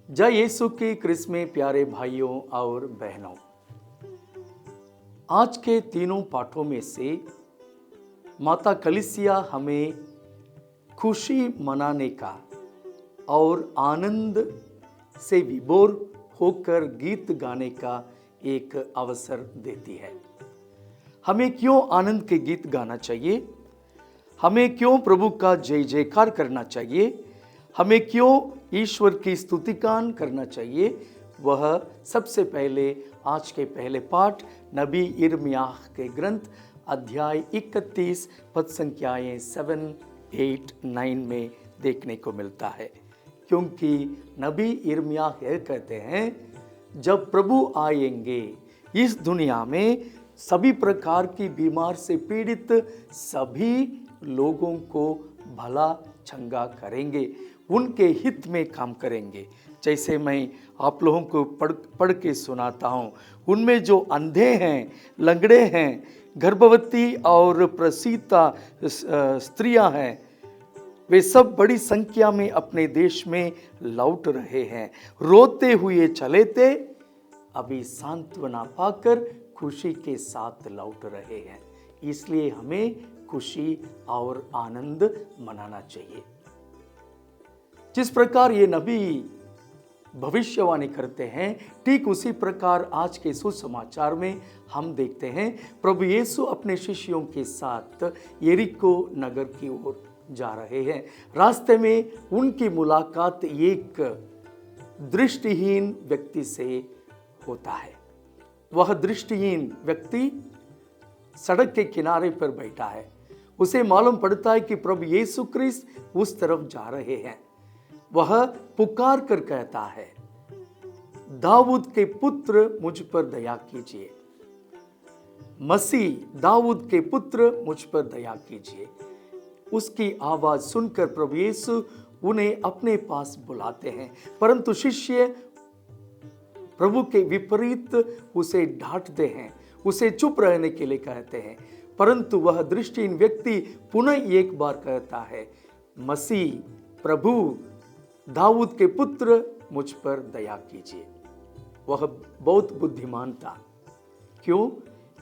जय यीशु की क्रिस में प्यारे भाइयों और बहनों, आज के तीनों पाठों में से माता कलीसिया हमें खुशी मनाने का और आनंद से विभोर होकर गीत गाने का एक अवसर देती है। हमें क्यों आनंद के गीत गाना चाहिए? हमें क्यों प्रभु का जय जयकार करना चाहिए? हमें क्यों ईश्वर की स्तुतिगान करना चाहिए? वह सबसे पहले आज के पहले पाठ नबी यिर्मयाह के ग्रंथ अध्याय 31 पद संख्याएं 7, 8, 9 में देखने को मिलता है। क्योंकि नबी यिर्मयाह यह कहते हैं, जब प्रभु आएंगे इस दुनिया में सभी प्रकार की बीमार से पीड़ित सभी लोगों को भला चंगा करेंगे, उनके हित में काम करेंगे। जैसे मैं आप लोगों को पढ़ के सुनाता हूँ, उनमें जो अंधे हैं, लंगड़े हैं, गर्भवती और प्रसूता स्त्रियां हैं, वे सब बड़ी संख्या में अपने देश में लौट रहे हैं। रोते हुए चले थे, अभी सांत्वना पाकर खुशी के साथ लौट रहे हैं। इसलिए हमें खुशी और आनंद मनाना चाहिए। जिस प्रकार ये नबी भविष्यवाणी करते हैं, ठीक उसी प्रकार आज के सुसमाचार में हम देखते हैं प्रभु यीशु अपने शिष्यों के साथ यरीको नगर की ओर जा रहे हैं। रास्ते में उनकी मुलाकात एक दृष्टिहीन व्यक्ति से होता है। वह दृष्टिहीन व्यक्ति सड़क के किनारे पर बैठा है। उसे मालूम पड़ता है कि प्रभु यीशु क्रिस्त उस तरफ जा रहे हैं। वह पुकार कर कहता है, दाऊद के पुत्र मुझ पर दया कीजिए। मसीह दाऊद के पुत्र मुझ पर दया कीजिए। उसकी आवाज सुनकर प्रभु यीशु उन्हें अपने पास बुलाते हैं, परंतु शिष्य प्रभु के विपरीत उसे डांटते हैं, उसे चुप रहने के लिए कहते हैं। परंतु वह दृष्टिहीन व्यक्ति पुनः एक बार कहता है, मसीह प्रभु दाऊद के पुत्र मुझ पर दया कीजिए। वह बहुत बुद्धिमान था। क्यों?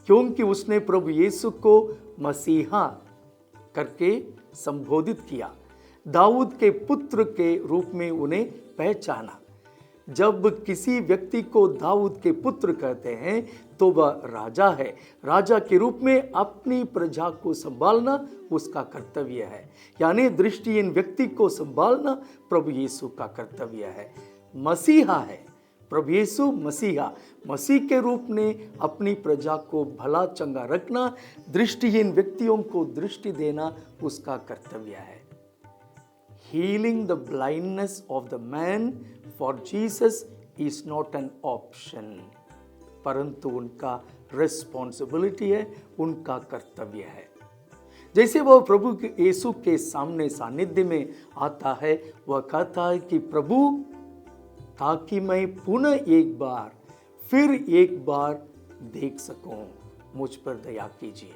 क्योंकि उसने प्रभु यीशु को मसीहा करके संबोधित किया, दाऊद के पुत्र के रूप में उन्हें पहचाना। जब किसी व्यक्ति को दाऊद के पुत्र कहते हैं तो वह राजा है। राजा के रूप में अपनी प्रजा को संभालना उसका कर्तव्य है। यानी दृष्टिहीन व्यक्ति को संभालना प्रभु यीशु का कर्तव्य है। मसीहा है प्रभु यीशु, मसीहा मसीह के रूप में अपनी प्रजा को भला चंगा रखना, दृष्टिहीन व्यक्तियों को दृष्टि देना उसका कर्तव्य है। Healing the blindness of the man for Jesus is not an option, परंतु उनका रिस्पॉन्सिबिलिटी है, उनका कर्तव्य है। जैसे वह प्रभु यीशु के सामने सानिध्य में आता है, वह कहता है कि प्रभु, ताकि मैं पुनः एक बार फिर एक बार देख सकूं, मुझ पर दया कीजिए।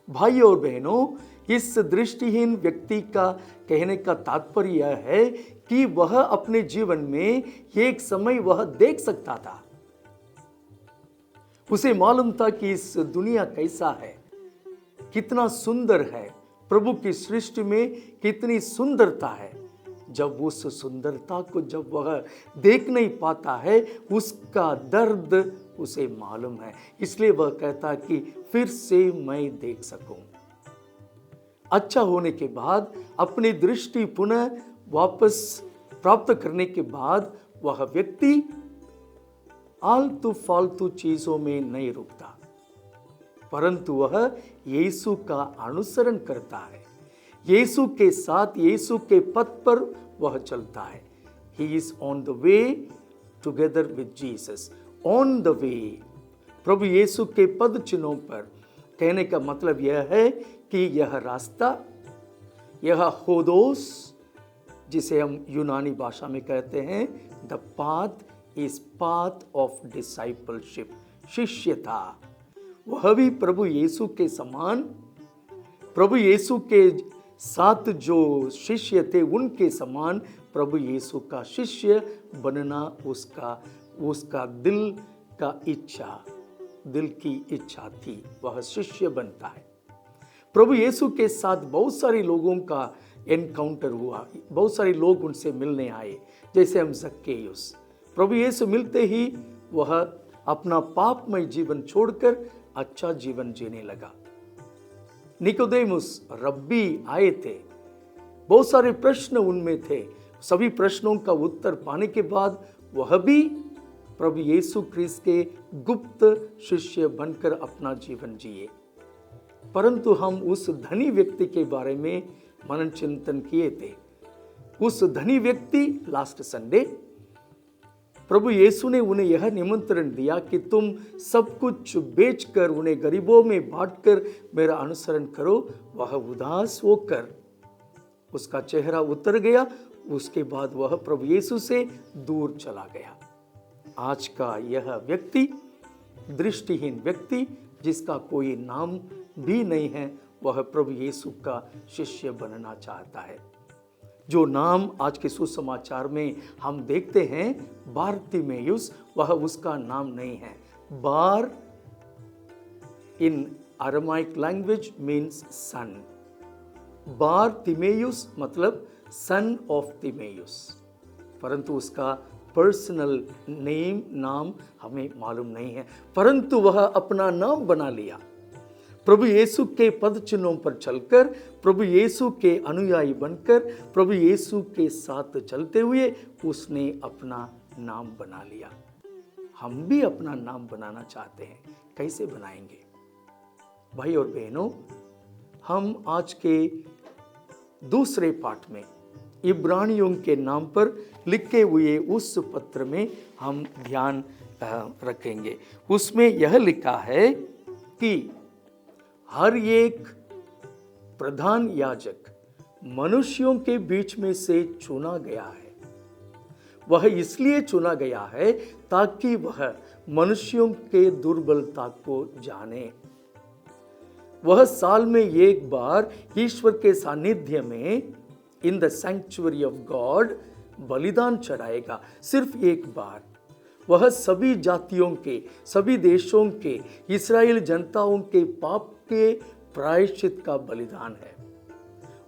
भाई और बहनों, इस दृष्टिहीन व्यक्ति का कहने का तात्पर्य यह है कि वह अपने जीवन में एक समय वह देख सकता था। उसे मालूम था कि इस दुनिया कैसा है, कितना सुंदर है, प्रभु की सृष्टि में कितनी सुंदरता है। जब उस सुंदरता को जब वह देख नहीं पाता है, उसका दर्द उसे मालूम है। इसलिए वह कहता कि फिर से मैं देख सकूं। अच्छा होने के बाद, अपनी दृष्टि पुनः वापस प्राप्त करने के बाद, वह व्यक्ति आलतू फालतू चीजों में नहीं रुकता, परंतु वह यीशु का अनुसरण करता है। यीशु के साथ, यीशु के पथ पर वह चलता है। He is on the way together with Jesus. On the way, प्रभु यीशु के पद चिन्हों पर। कहने का मतलब यह है कि यह रास्ता, यह होदोस, जिसे हम यूनानी भाषा में कहते हैं the path is path of discipleship, शिष्यता। वह भी प्रभु यीशु के समान, प्रभु यीशु के साथ जो शिष्य थे उनके समान प्रभु यीशु का शिष्य बनना उसका दिल की इच्छा थी। वह शिष्य बनता है। प्रभु यीशु के साथ बहुत सारे लोगों का एनकाउंटर हुआ, बहुत सारे लोग उनसे मिलने आए। जैसे हम जक्केयुस, प्रभु यीशु मिलते ही वह अपना पापमय जीवन छोड़कर अच्छा जीवन जीने लगा। निकोदेमुस रब्बी आए थे, बहुत सारे प्रश्न उनमें थे। सभी प्रश्नों का उत्तर पाने के बाद वह भी प्रभु यीशु क्रिस्त के गुप्त शिष्य बनकर अपना जीवन जिए। परंतु हम उस धनी व्यक्ति के बारे में मनन चिंतन किए थे। उस धनी व्यक्ति, लास्ट संडे प्रभु यीशु ने उन्हें यह निमंत्रण दिया कि तुम सब कुछ बेचकर उन्हें गरीबों में बांटकर मेरा अनुसरण करो। वह उदास होकर उसका चेहरा उतर गया। उसके बाद वह प्रभु यीशु से दूर चला गया। आज का यह व्यक्ति, दृष्टिहीन व्यक्ति जिसका कोई नाम भी नहीं है, वह प्रभु यीशु का शिष्य बनना चाहता है। जो नाम आज के सुसमाचार में हम देखते हैं बारतिमेयुस, वह उसका नाम नहीं है। बार इन अरामाइक लैंग्वेज मीन्स सन। बारतिमेयुस मतलब सन ऑफ तिमेयुस, परंतु उसका पर्सनल नाम हमें मालूम नहीं है। परंतु वह अपना नाम बना लिया। प्रभु यीशु के पद चिन्हों पर चलकर, प्रभु यीशु के अनुयायी बनकर, प्रभु यीशु के साथ चलते हुए उसने अपना नाम बना लिया। हम भी अपना नाम बनाना चाहते हैं। कैसे बनाएंगे? भाई और बहनों, हम आज के दूसरे पाठ में इब्रानियों के नाम पर लिखे हुए उस पत्र में हम ध्यान रखेंगे। उसमें यह लिखा है कि हर एक प्रधान याजक मनुष्यों के बीच में से चुना गया है। वह इसलिए चुना गया है ताकि वह मनुष्यों के दुर्बलता को जाने। वह साल में एक बार ईश्वर के सानिध्य में in the sanctuary of God बलिदान चढ़ाएगा। सिर्फ एक बार। वह सभी जातियों के, सभी देशों के, इस्राएल जनताओं के पाप के प्रायश्चित का बलिदान है।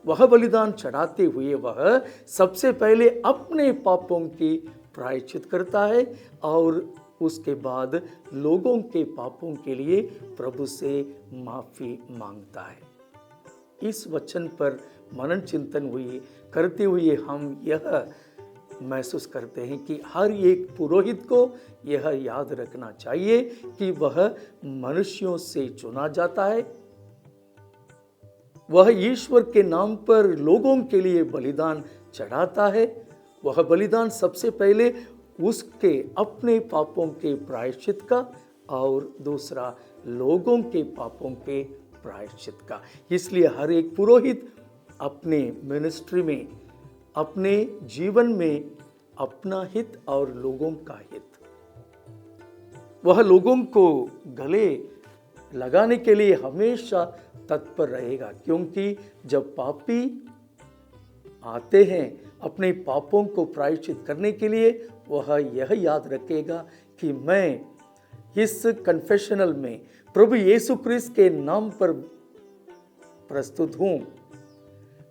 वह बलिदान चढ़ाते हुए वह सबसे पहले अपने पापों की प्रायश्चित करता है और उसके बाद लोगों के पापों के लिए प्रभु से माफी मांगता है। इस वचन पर मनन चिंतन करते हुए हम यह महसूस करते हैं कि हर एक पुरोहित को यह याद रखना चाहिए कि वह मनुष्यों से चुना जाता है। वह ईश्वर के नाम पर लोगों के लिए बलिदान चढ़ाता है। वह बलिदान सबसे पहले उसके अपने पापों के प्रायश्चित का और दूसरा लोगों के पापों के प्रायश्चित का। इसलिए हर एक पुरोहित अपने मिनिस्ट्री में, अपने जीवन में अपना हित और लोगों का हित, वह लोगों को गले लगाने के लिए हमेशा तत्पर रहेगा। क्योंकि जब पापी आते हैं अपने पापों को प्रायश्चित करने के लिए, वह यह याद रखेगा कि मैं इस कन्फेशनल में प्रभु यीशु क्रिस्त के नाम पर प्रस्तुत हूँ।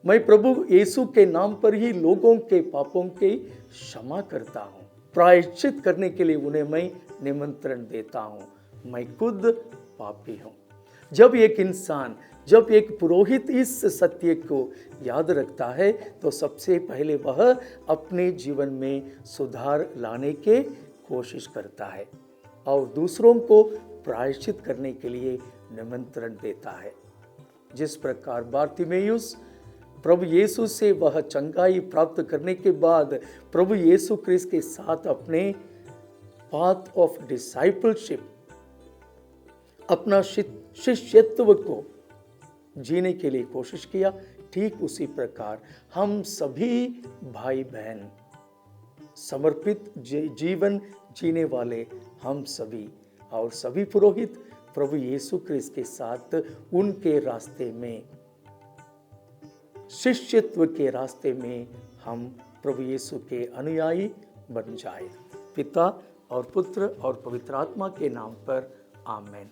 मैं प्रभु यीशु के नाम पर ही लोगों के पापों की क्षमा करता हूँ। प्रायश्चित करने के लिए उन्हें मैं निमंत्रण देता हूँ। मैं खुद पापी हूँ। जब एक पुरोहित इस सत्य को याद रखता है तो सबसे पहले वह अपने जीवन में सुधार लाने के कोशिश करता है और दूसरों को प्रायश्चित करने के लिए निमंत्रण देता है। जिस प्रकार बारतिमेयुस प्रभु यीशु से वह चंगाई प्राप्त करने के बाद प्रभु यीशु क्रिस्त के साथ अपने पाथ ऑफ डिसाइपलशिप अपना शिष्यत्व को जीने के लिए कोशिश किया, ठीक उसी प्रकार हम सभी भाई बहन समर्पित जीवन जीने वाले हम सभी और सभी पुरोहित प्रभु यीशु क्रिस्त के साथ उनके रास्ते में, शिष्यत्व के रास्ते में हम प्रभु यीशु के अनुयायी बन जाए। पिता और पुत्र और पवित्र आत्मा के नाम पर आमेन।